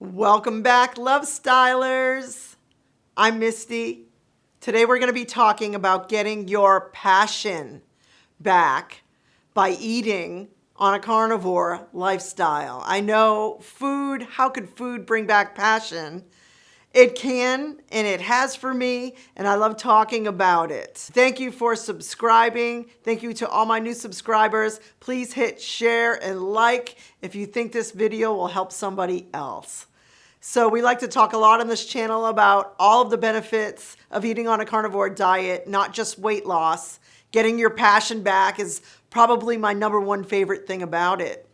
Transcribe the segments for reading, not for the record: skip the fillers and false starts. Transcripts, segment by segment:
Welcome back, Love Stylers. I'm Misty. Today we're going to be talking about getting your passion back by eating on a carnivore lifestyle. I know food, how could food bring back passion? It can, and it has for me, and I love talking about it. Thank you for subscribing. Thank you to all my new subscribers. Please hit share and like if you think this video will help somebody else. So we like to talk a lot on this channel about all of the benefits of eating on a carnivore diet, not just weight loss. Getting your passion back is probably my #1 favorite thing about it.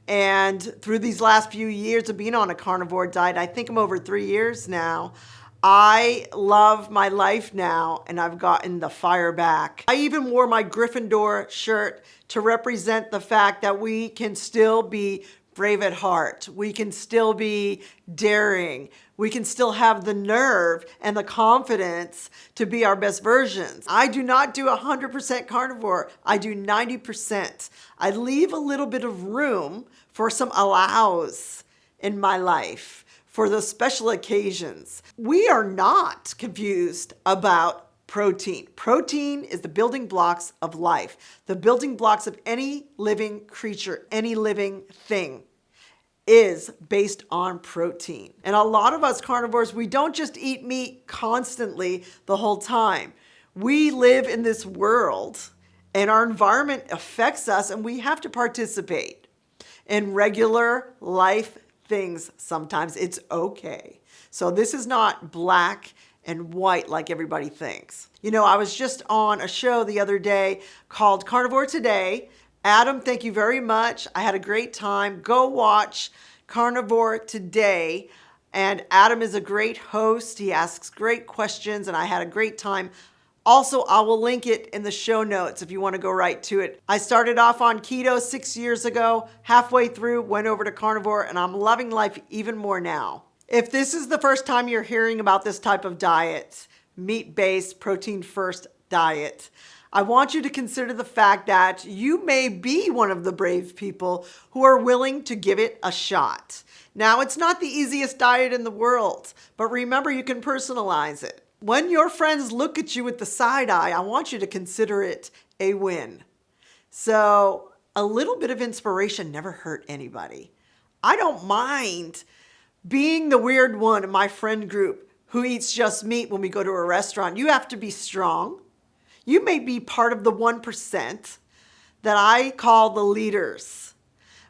And through these last few years of being on a carnivore diet, I think I'm over 3 years now, I love my life now, and I've gotten the fire back. I even wore my Gryffindor shirt to represent the fact that we can still be brave at heart. We can still be daring. We can still have the nerve and the confidence to be our best versions. I do not do 100% carnivore. I do 90%. I leave a little bit of room for some allows in my life for those special occasions. We are not confused about protein. Protein is the building blocks of life. The building blocks of any living creature, any living thing is based on protein. And a lot of us carnivores, we don't just eat meat constantly the whole time. We live in this world and our environment affects us, and we have to participate in regular life things. Sometimes it's okay. So this is not black and white like everybody thinks. You know, I was just on a show the other day called Carnivore Today. Adam, thank you very much. I had a great time. Go watch Carnivore Today. And Adam is a great host. He asks great questions, and I had a great time. Also, I will link it in the show notes if you want to go right to it. I started off on keto 6 years ago, halfway through, went over to carnivore, and I'm loving life even more now. If this is the first time you're hearing about this type of diet, meat-based, protein-first diet, I want you to consider the fact that you may be one of the brave people who are willing to give it a shot. Now, it's not the easiest diet in the world, but remember, you can personalize it. When your friends look at you with the side eye, I want you to consider it a win. So a little bit of inspiration never hurt anybody. I don't mind being the weird one in my friend group who eats just meat when we go to a restaurant. You have to be strong. You may be part of the 1% that I call the leaders,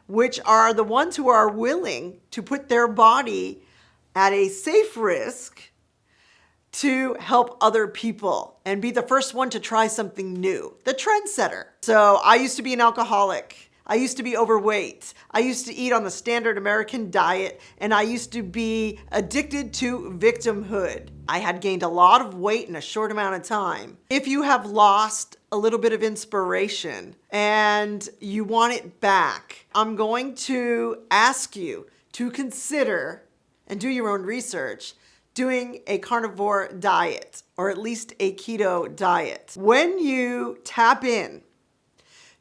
which are the ones who are willing to put their body at a safe risk to help other people and be the first one to try something new, the trendsetter. So I used to be an alcoholic. I used to be overweight. I used to eat on the standard American diet, and I used to be addicted to victimhood. I had gained a lot of weight in a short amount of time. If you have lost a little bit of inspiration and you want it back, I'm going to ask you to consider and do your own research doing a carnivore diet, or at least a keto diet. When you tap in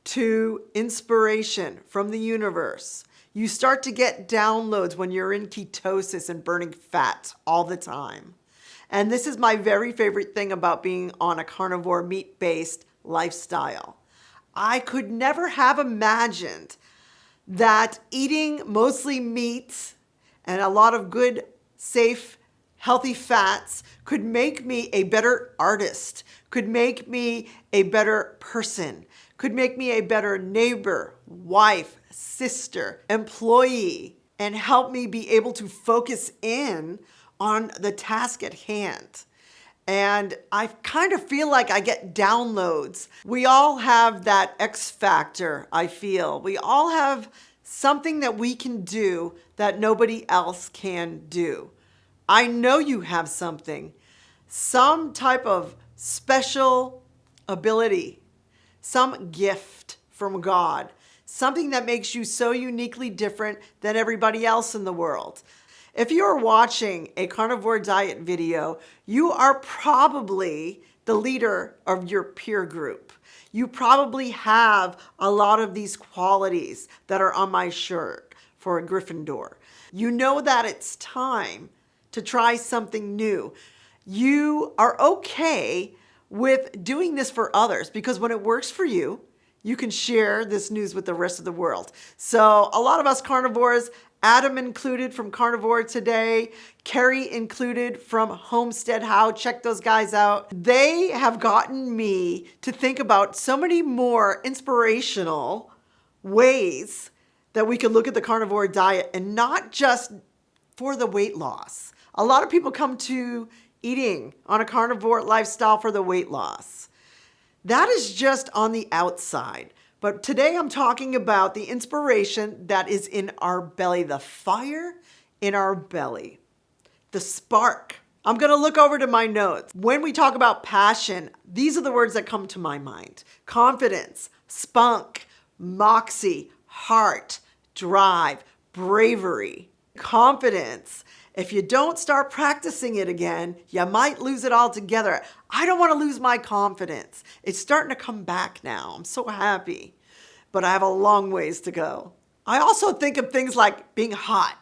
to inspiration from the universe, you start to get downloads when you're in ketosis and burning fat all the time. And this is my very favorite thing about being on a carnivore meat-based lifestyle. I could never have imagined that eating mostly meat and a lot of good, safe, healthy fats could make me a better artist, could make me a better person, could make me a better neighbor, wife, sister, employee, and help me be able to focus in on the task at hand. And I kind of feel like I get downloads. We all have that X factor, I feel. We all have something that we can do that nobody else can do. I know you have something, some type of special ability, some gift from God, something that makes you so uniquely different than everybody else in the world. If you're watching a carnivore diet video, you are probably the leader of your peer group. You probably have a lot of these qualities that are on my shirt for a Gryffindor. You know that it's time to try something new. You are okay with doing this for others because when it works for you, you can share this news with the rest of the world. So a lot of us carnivores, Adam included from Carnivore Today, Carrie included from Homestead How, check those guys out. They have gotten me to think about so many more inspirational ways that we can look at the carnivore diet and not just for the weight loss. A lot of people come to eating on a carnivore lifestyle for the weight loss. That is just on the outside. But today I'm talking about the inspiration that is in our belly, the fire in our belly, the spark. I'm going to look over to my notes. When we talk about passion, these are the words that come to my mind: confidence, spunk, moxie, heart, drive, bravery. Confidence. If you don't start practicing it again, you might lose it altogether. I don't want to lose my confidence. It's starting to come back now. I'm so happy, but I have a long ways to go. I also think of things like being hot,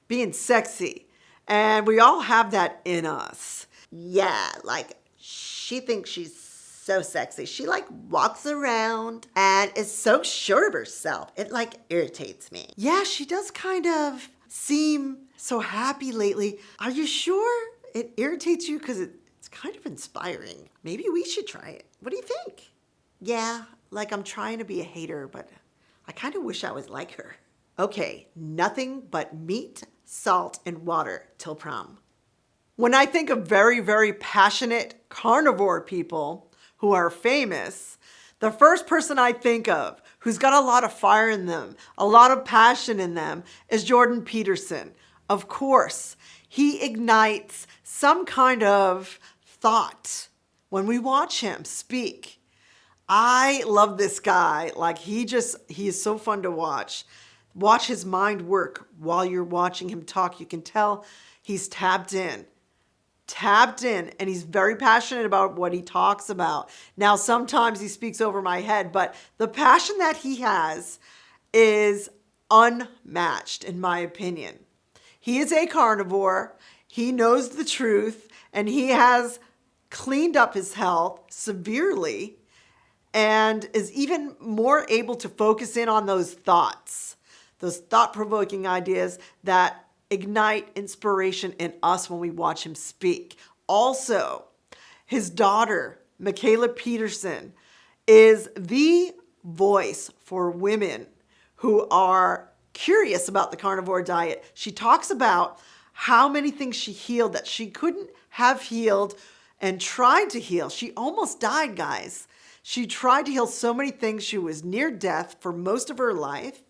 being sexy, and we all have that in us. Yeah, like she thinks she's so sexy. She like walks around and is so sure of herself. It like irritates me. Yeah, she does kind of seem so happy lately. Are you sure it irritates you? Because it's kind of inspiring. Maybe we should try it. What do you think? Yeah, like I'm trying to be a hater, but I kind of wish I was like her. Okay, nothing but meat, salt, and water till prom. When I think of very, very passionate carnivore people who are famous, the first person I think of who's got a lot of fire in them, a lot of passion in them, is Jordan Peterson. Of course, he ignites some kind of thought when we watch him speak. I love this guy. Like he is so fun to watch. Watch his mind work while you're watching him talk. You can tell he's tapped in, and he's very passionate about what he talks about. Now, sometimes he speaks over my head, but the passion that he has is unmatched, in my opinion. He is a carnivore. He knows the truth, and he has cleaned up his health severely and is even more able to focus in on those thoughts, those thought-provoking ideas that ignite inspiration in us when we watch him speak. Also, his daughter, Michaela Peterson, is the voice for women who are curious about the carnivore diet. She talks about how many things she healed that she couldn't have healed and tried to heal. She almost died, guys. She tried to heal so many things. She was near death for most of her life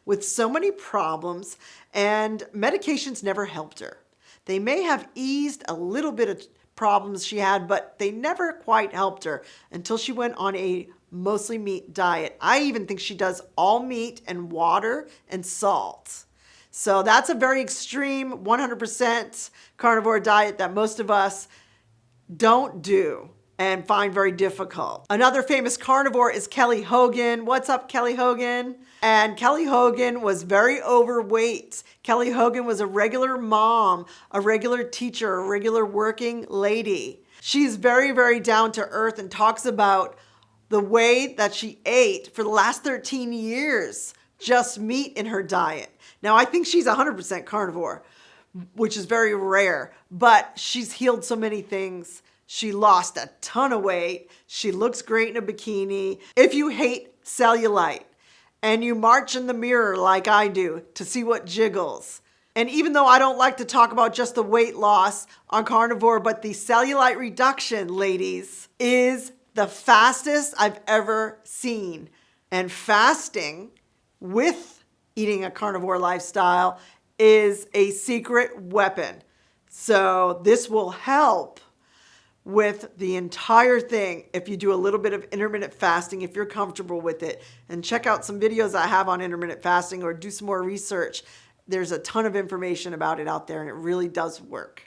with so many problems, and medications never helped her. They may have eased a little bit of problems she had, but they never quite helped her until she went on a mostly meat diet. I even think she does all meat and water and salt. So that's a very extreme 100% carnivore diet that most of us don't do and find very difficult. Another famous carnivore is Kelly Hogan. What's up, Kelly Hogan? And Kelly Hogan was very overweight. Kelly Hogan was a regular mom, a regular teacher, a regular working lady. She's very, very down to earth and talks about the way that she ate for the last 13 years, just meat in her diet. Now, I think she's 100% carnivore, which is very rare, but she's healed so many things. She lost a ton of weight. She looks great in a bikini. If you hate cellulite and you march in the mirror like I do to see what jiggles, and even though I don't like to talk about just the weight loss on carnivore, but the cellulite reduction, ladies, is the fastest I've ever seen. And fasting with eating a carnivore lifestyle is a secret weapon. So this will help with the entire thing if you do a little bit of intermittent fasting, if you're comfortable with it. And check out some videos I have on intermittent fasting or do some more research. There's a ton of information about it out there and it really does work.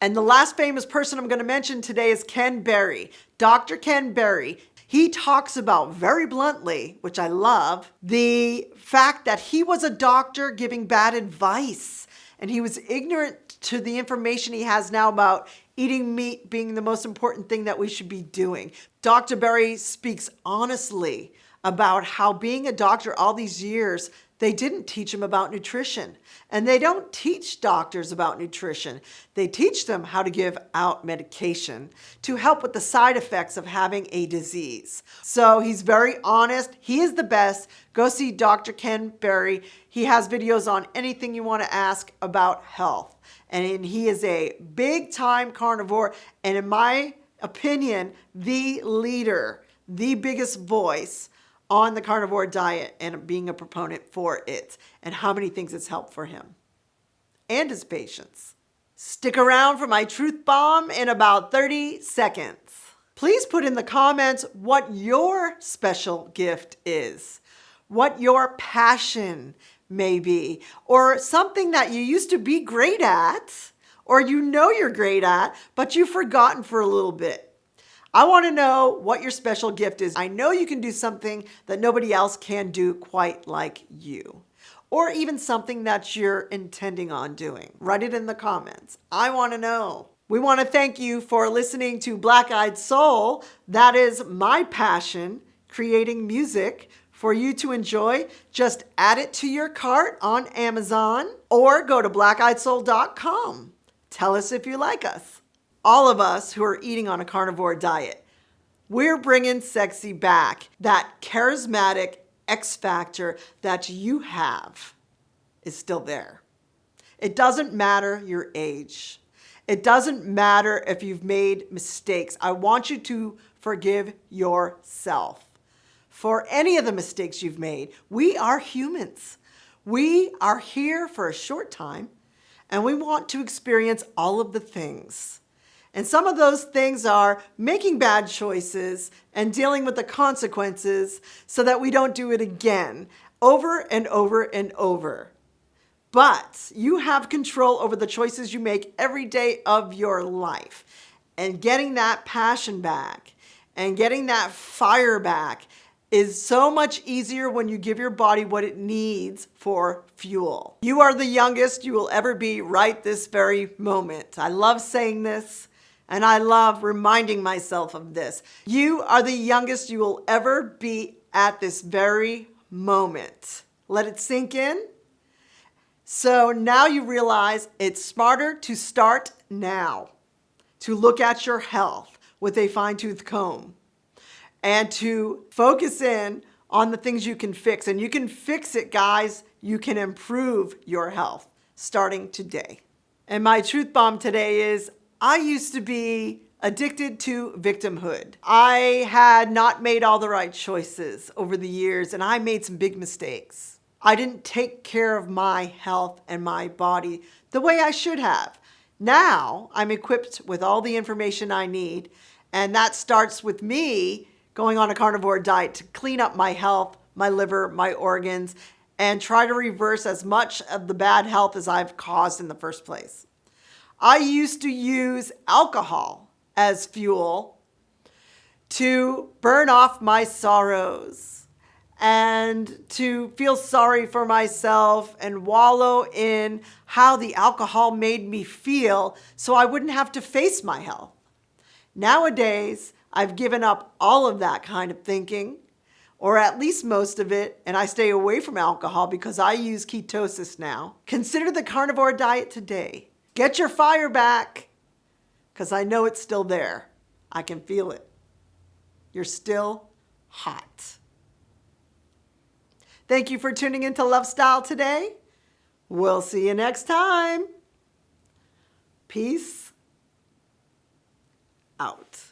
And the last famous person I'm going to mention today is Ken Berry. Dr. Ken Berry. He talks about very bluntly, which I love, the fact that he was a doctor giving bad advice and he was ignorant to the information he has now about eating meat being the most important thing that we should be doing. Dr. Berry speaks honestly about how being a doctor all these years, they didn't teach him about nutrition. And they don't teach doctors about nutrition. They teach them how to give out medication to help with the side effects of having a disease. So he's very honest. He is the best. Go see Dr. Ken Berry. He has videos on anything you want to ask about health. And he is a big time carnivore. And in my opinion, the leader, the biggest voice on the carnivore diet and being a proponent for it and how many things it's helped for him and his patients. Stick around for my truth bomb in about 30 seconds. Please put in the comments what your special gift is, what your passion may be, or something that you used to be great at, or you know you're great at, but you've forgotten for a little bit. I want to know what your special gift is. I know you can do something that nobody else can do quite like you, or even something that you're intending on doing. Write it in the comments. I want to know. We want to thank you for listening to Black Eyed Soul. That is my passion, creating music for you to enjoy. Just add it to your cart on Amazon or go to blackeyedsoul.com. Tell us if you like us. All of us who are eating on a carnivore diet, we're bringing sexy back. That charismatic X factor that you have is still there. It doesn't matter your age. It doesn't matter if you've made mistakes. I want you to forgive yourself for any of the mistakes you've made. We are humans. We are here for a short time, and we want to experience all of the things. And some of those things are making bad choices and dealing with the consequences so that we don't do it again over and over and over. But you have control over the choices you make every day of your life. And getting that passion back and getting that fire back is so much easier when you give your body what it needs for fuel. You are the youngest you will ever be right this very moment. I love saying this. And I love reminding myself of this. You are the youngest you will ever be at this very moment. Let it sink in. So now you realize it's smarter to start now, to look at your health with a fine-tooth comb and to focus in on the things you can fix. And you can fix it, guys. You can improve your health starting today. And my truth bomb today is, I used to be addicted to victimhood. I had not made all the right choices over the years, and I made some big mistakes. I didn't take care of my health and my body the way I should have. Now I'm equipped with all the information I need, and that starts with me going on a carnivore diet to clean up my health, my liver, my organs, and try to reverse as much of the bad health as I've caused in the first place. I used to use alcohol as fuel to burn off my sorrows and to feel sorry for myself and wallow in how the alcohol made me feel so I wouldn't have to face my health. Nowadays, I've given up all of that kind of thinking, or at least most of it, and I stay away from alcohol because I use ketosis now. Consider the carnivore diet today. Get your fire back, because I know it's still there. I can feel it. You're still hot. Thank you for tuning into Love Style today. We'll see you next time. Peace out.